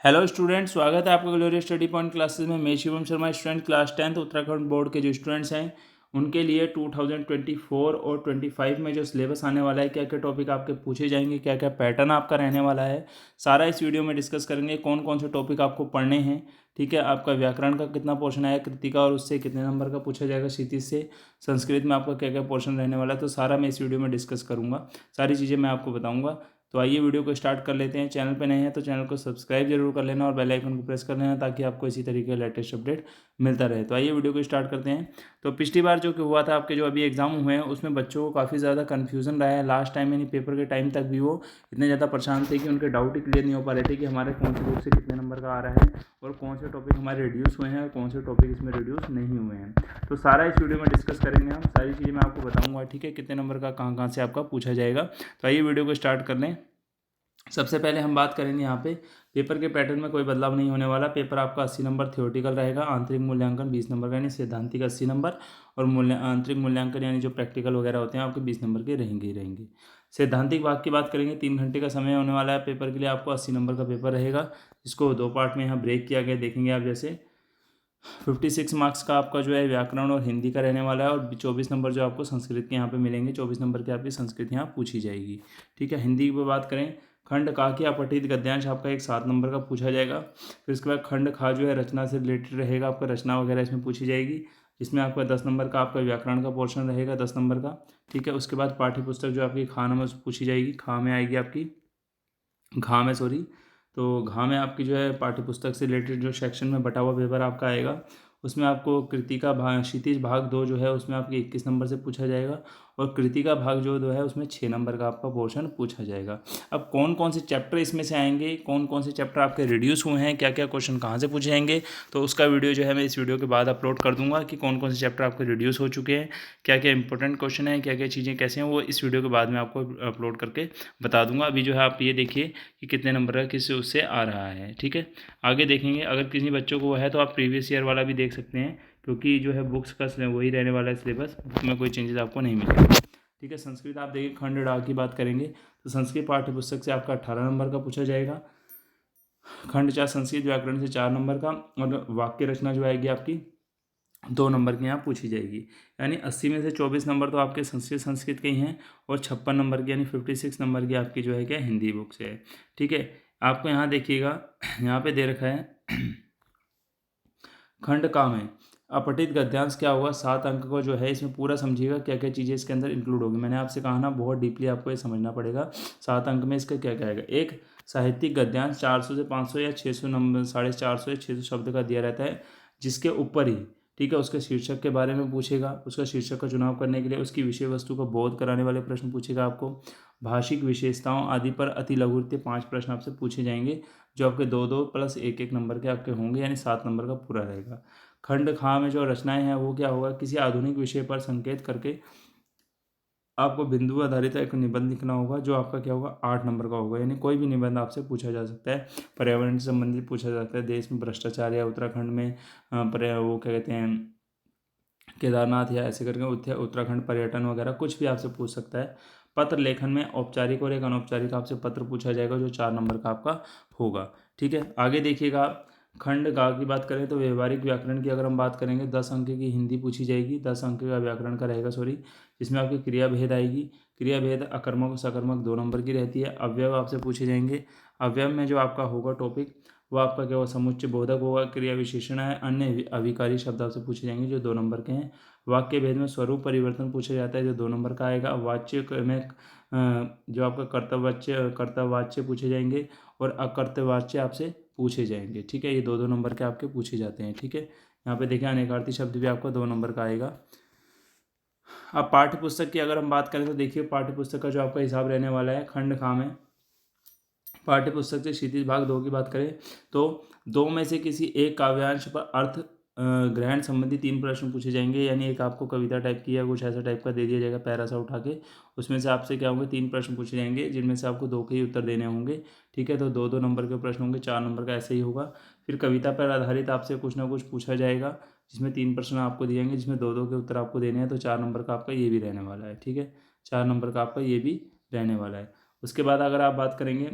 Hello student, स्वागत है आपका ग्लोरियस स्टडी पॉइंट क्लासेस में। मैं Shivam Sharma, student class 10th Uttarakhand board के जो स्टूडेंट्स हैं उनके लिए 2024 और 25 में जो सिलेबस आने वाला है, क्या क्या टॉपिक आपके पूछे जाएंगे, क्या क्या पैटर्न आपका रहने वाला है, सारा इस वीडियो में डिस्कस करेंगे। कौन कौन से टॉपिक आपको पढ़ने हैं, ठीक है। आपका व्याकरण का कितना पोर्शन आया, कृतिका और उससे कितने नंबर का पूछा जाएगा, क्षितिज से, संस्कृत में आपका क्या क्या पोर्शन रहने वाला है, तो सारा मैं इस वीडियो में डिस्कस करूँगा। सारी चीज़ें मैं आपको बताऊँगा। तो आइए वीडियो को स्टार्ट कर लेते हैं। चैनल पे नए हैं तो चैनल को सब्सक्राइब जरूर कर लेना और बेल आइकन को प्रेस कर लेना ताकि आपको इसी तरीके का लेटेस्ट अपडेट मिलता रहे। तो आइए वीडियो को स्टार्ट करते हैं। तो पिछली बार जो कि हुआ था, आपके जो अभी एग्जाम हुए हैं उसमें बच्चों को काफ़ी ज़्यादा कन्फ्यूजन रहा है। लास्ट टाइम यानी पेपर के टाइम तक भी वो इतने ज़्यादा परेशान थे कि उनके डाउट ही क्लियर नहीं हो पा रहे थे कि हमारे कौन से बुक से कितने नंबर का आ रहा है और कौन से टॉपिक हमारे रिड्यूस हुए हैं और कौन से टॉपिक इसमें रिड्यूस नहीं हुए हैं। तो सारा इस वीडियो में डिस्कस करेंगे हम, सारी चीज़ें मैं आपको बताऊँगा, ठीक है। कितने नंबर का कहाँ कहाँ से आपका पूछा जाएगा। तो आइए वीडियो को स्टार्ट कर लें। सबसे पहले हम बात करेंगे यहाँ पे पेपर के पैटर्न में कोई बदलाव नहीं होने वाला। पेपर आपका 80 नंबर थ्योरेटिकल रहेगा, आंतरिक मूल्यांकन 20 नंबर का यानी सैद्धांतिक 80 नंबर और आंतरिक मूल्यांकन यानी जो प्रैक्टिकल वगैरह होते हैं आपके 20 नंबर के रहेंगे ही रहेंगे। सैद्धांतिक भाग की बात करेंगे, 3 घंटे का समय होने वाला है पेपर के लिए। आपको 80 नंबर का पेपर रहेगा, इसको 2 पार्ट में यहाँ ब्रेक किया गया, देखेंगे आप। जैसे 56 मार्क्स का आपका जो है व्याकरण और हिंदी का रहने वाला है और 24 नंबर जो आपको संस्कृत के यहाँ पे मिलेंगे। 24 नंबर की आपकी संस्कृत यहाँ पूछी जाएगी, ठीक है। हिंदी की बात करें, खंड का की अपठित गद्यांश आपका एक 7 नंबर का पूछा जाएगा। फिर उसके बाद खंड खा जो है रचना से रिलेटेड रहेगा, आपका रचना वगैरह इसमें पूछी जाएगी। इसमें आपका 10 नंबर का आपका व्याकरण का पोर्शन रहेगा, 10 नंबर का, ठीक है। उसके बाद पाठ्य पुस्तक जो आपकी खा में पूछी जाएगी, खा में आएगी आपकी, घा में सॉरी। तो घा में आपकी जो है पाठ्य पुस्तक से रिलेटेड जो सेक्शन में बटा हुआ पेपर आपका आएगा, उसमें आपको कृतिका भाग क्षितिज भाग 2 जो है उसमें आपके 21 नंबर से पूछा जाएगा और कृतिका भाग जो 2 है उसमें 6 नंबर का आपका पोर्शन पूछा जाएगा। अब कौन कौन से चैप्टर इसमें से आएंगे, कौन कौन से चैप्टर आपके रिड्यूस हुए हैं, क्या क्या क्वेश्चन कहाँ से पूछे जाएंगे, तो उसका वीडियो जो है मैं इस वीडियो के बाद अपलोड कर दूंगा कि कौन कौन से चैप्टर आपके रिड्यूस हो चुके हैं, क्या क्या इंपॉर्टेंट क्वेश्चन है, क्या क्या चीज़ें कैसे हैं, वो इस वीडियो के बाद में आपको अपलोड करके बता दूंगा। अभी जो है आप ये देखिए कि कितने नंबर का किस उससे आ रहा है, ठीक है। आगे देखेंगे, अगर किसी बच्चों को वो है तो आप प्रीवियस ईयर वाला भी देख सकते हैं, क्योंकि जो है बुक्स का वही रहने वाला है सिलेबस, उसमें कोई चेंजेस आपको नहीं मिलेगा, ठीक है। संस्कृत आप देखिए, खंड डा की बात करेंगे तो संस्कृत पाठ्य पुस्तक से आपका 18 नंबर का पूछा जाएगा। खंड 4 संस्कृत व्याकरण से 4 नंबर का और वाक्य रचना जो आएगी आपकी 2 नंबर की यहाँ पूछी जाएगी। यानी 80 में से 24 नंबर तो आपके संस्कृत के ही हैं और 56 नंबर की यानी 56 नंबर की आपकी जो है क्या हिंदी बुक से है, ठीक है। आपको यहाँ देखिएगा, यहाँ पे दे रखा है खंड का में अपठित गद्यांश क्या होगा, 7 अंक का जो है इसमें पूरा समझिएगा क्या क्या चीज़ें इसके अंदर इंक्लूड होगी। मैंने आपसे कहा ना, बहुत डीपली आपको ये समझना पड़ेगा 7 अंक में इसका क्या क्या आएगा। एक साहित्यिक गद्यांश 400 से 500 या 600 नंबर, 450 या 600 शब्द का दिया रहता है, जिसके ऊपर ही, ठीक है, उसके शीर्षक के बारे में पूछेगा। उसका शीर्षक का चुनाव करने के लिए उसकी विषय वस्तु को बोध कराने वाले प्रश्न पूछेगा आपको। भाषिक विशेषताओं आदि पर अति लघुत्य 5 प्रश्न आपसे पूछे जाएंगे, जो आपके 2-2 प्लस 1-1 नंबर के आपके होंगे, यानी 7 नंबर का पूरा रहेगा। खंड खा में जो रचनाएं हैं वो क्या होगा, किसी आधुनिक विषय पर संकेत करके आपको बिंदु आधारित एक निबंध लिखना होगा, जो आपका क्या होगा 8 नंबर का होगा। यानी कोई भी निबंध आपसे पूछा जा सकता है, पर्यावरण से संबंधित पूछा जा सकता है, देश में भ्रष्टाचार या उत्तराखंड में वो क्या कहते हैं केदारनाथ या ऐसे करके उत्तराखंड पर्यटन वगैरह कुछ भी आपसे पूछ सकता है। पत्र लेखन में औपचारिक और एक अनौपचारिक आपसे पत्र पूछा जाएगा, जो 4 नंबर का आपका होगा, ठीक है। आगे देखिएगा, खंड गा की बात करें तो व्यवहारिक व्याकरण की अगर हम बात करेंगे, 10 अंक की हिंदी पूछी जाएगी, 10 अंक का व्याकरण का रहेगा सॉरी, जिसमें आपकी क्रिया भेद आएगी। क्रिया भेद अकर्मक और सकर्मक 2 नंबर की रहती है। अवयव आपसे पूछे जाएंगे, अवयव में जो आपका होगा टॉपिक वो आपका क्या होगा, समुच्चय बोधक होगा, क्रिया विशेषण है, अन्य अभिकारी शब्द आपसे पूछे जाएंगे जो 2 नंबर के हैं। वाक्य भेद में स्वरूप परिवर्तन पूछा जाता है, जो 2 नंबर का आएगा। वाच्य में जो आपका कर्तव्यवाच्य पूछे जाएंगे और अकर्तव्यवाच्य आपसे पूछे जाएंगे, ठीक है। ये 2-2 नंबर के आपके पूछे जाते हैं, ठीक है। यहाँ पे देखिए अनेकार्थी शब्द भी आपका 2 नंबर का आएगा। अब पाठ्य पुस्तक की अगर हम बात करें तो देखिए पाठ्य पुस्तक का जो आपका हिसाब रहने वाला है, खंड खा में पाठ्य पुस्तक से क्षितिज भाग 2 की बात करें तो 2 में से किसी एक काव्यांश पर अर्थ ग्रहण संबंधी 3 प्रश्न पूछे जाएंगे। यानी एक आपको कविता टाइप की या कुछ ऐसा टाइप का दे दिया जाएगा, पैरा सा उठा के, उसमें से आपसे क्या होंगे 3 प्रश्न पूछे जाएंगे, जिनमें से आपको 2 के ही उत्तर देने होंगे, ठीक है। तो 2-2 नंबर के प्रश्न होंगे, 4 नंबर का ऐसे ही होगा। फिर कविता पर आधारित आपसे कुछ ना कुछ पूछा जाएगा, जिसमें 3 प्रश्न आपको दिए जाएंगे, जिसमें 2-2 के उत्तर आपको देने हैं, तो 4 नंबर का आपका ये भी रहने वाला है, ठीक है। 4 नंबर का आपका ये भी रहने वाला है। उसके बाद अगर आप बात करेंगे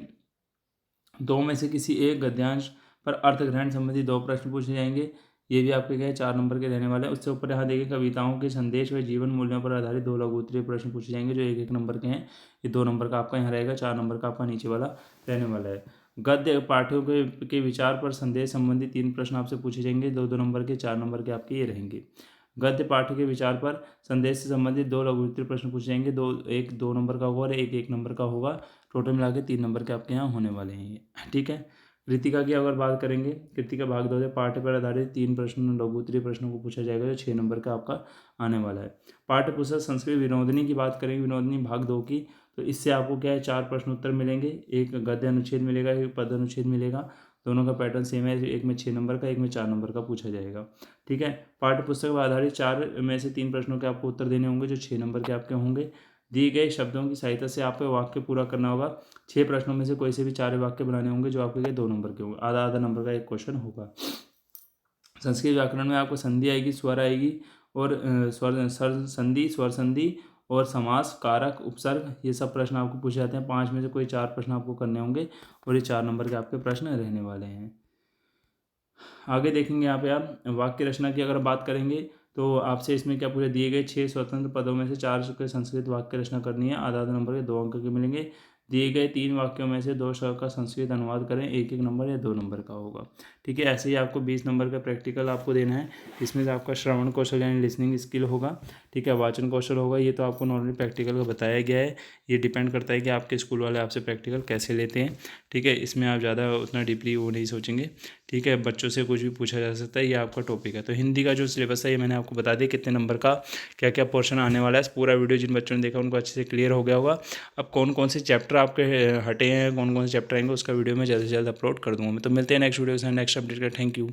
दो में से किसी एक गद्यांश पर अर्थग्रहण संबंधी 2 प्रश्न पूछे जाएंगे। ये भी आपके क्या 4 नंबर के रहने वाले हैं। उससे ऊपर यहाँ देखिए कविताओं के संदेश व जीवन मूल्यों पर आधारित 2 लघु उत्तरीय प्रश्न पूछे जाएंगे जो 1-1 नंबर के हैं। ये 2 नंबर का आपका यहाँ रहेगा, 4 नंबर का आपका नीचे वाला रहने वाला है। गद्य पाठों के विचार पर संदेश संबंधी 3 प्रश्न आपसे पूछे जाएंगे, 2-2 नंबर के, 4 नंबर के आपके ये रहेंगे। गद्य पाठ के विचार पर संदेश से संबंधित 2 लघु उत्तरीय प्रश्न पूछे जाएंगे, एक 2 नंबर का होगा और एक 1 नंबर का होगा। टोटल मिला के 3 नंबर के आपके यहाँ होने वाले हैं ये, ठीक है। कृतिका की अगर बात करेंगे, कृतिका भाग 2 से पाठ्य पर आधारित 3 प्रश्न लघु उत्तरीय प्रश्नों को पूछा जाएगा जो 6 नंबर का आपका आने वाला है। पाठ्य पुस्तक संस्कृत विनोदनी की बात करेंगे, विनोदनी भाग 2 की, तो इससे आपको क्या है 4 प्रश्न उत्तर मिलेंगे, एक गद्य अनुच्छेद मिलेगा, एक पद अनुच्छेद मिलेगा। दोनों का पैटर्न सेम है, एक में 6 नंबर का, एक में 4 नंबर का पूछा जाएगा, ठीक है। पाठ्य पुस्तक पर आधारित 4 में से 3 प्रश्नों के आपको उत्तर देने होंगे जो 6 नंबर के आपके होंगे। दिए गए शब्दों की सहायता से आपको वाक्य पूरा करना होगा। 6 प्रश्नों में से कोई से भी 4 वाक्य बनाने होंगे जो आपके 2 नंबर के होंगे, आधा आधा नंबर का एक क्वेश्चन होगा। संस्कृत व्याकरण में आपको संधि आएगी, स्वर आएगी और स्वर संधि, स्वर संधि और समास, कारक, उपसर्ग, ये सब प्रश्न आपको पूछे जाते हैं। 5 में से कोई 4 प्रश्न आपको करने होंगे और ये 4 नंबर के आपके प्रश्न रहने वाले हैं। आगे देखेंगे यहाँ पे आप वाक्य रचना की अगर बात करेंगे तो आपसे इसमें क्या पूछा, दिए गए 6 स्वतंत्र पदों में से 4 के संस्कृत वाक्य रचना करनी है, आधा आधा नंबर के 2 अंक के मिलेंगे। दिए गए 3 वाक्यों में से 2 शब्द का संस्कृत अनुवाद करें, 1-1 नंबर या 2 नंबर का होगा, ठीक है। ऐसे ही आपको 20 नंबर का प्रैक्टिकल आपको देना है। इसमें से आपका श्रवण कौशल यानी लिसनिंग स्किल होगा, ठीक है, वाचन कौशल होगा। ये तो आपको नॉर्मली प्रैक्टिकल का बताया गया है, ये डिपेंड करता है कि आपके स्कूल वाले आपसे प्रैक्टिकल कैसे लेते हैं, ठीक है। इसमें आप ज़्यादा उतना डीपली वो नहीं सोचेंगे, ठीक है। बच्चों से कुछ भी पूछा जा सकता है, ये आपका टॉपिक है। तो हिंदी का जो सिलेबस है ये मैंने आपको बता दिया कितने नंबर का क्या क्या पोर्शन आने वाला है। पूरा वीडियो जिन बच्चों ने देखा उनको अच्छे से क्लियर हो गया होगा। अब कौन कौन से चैप्टर आपके हटे हैं, कौन कौन से चैप्टर आएंगे, उसका वीडियो मैं जल्द से जल्द अपलोड कर दूँगा। तो मिलते हैं नेक्स्ट वीडियो के साथ, नेक्स्ट अपडेट का। Thank you.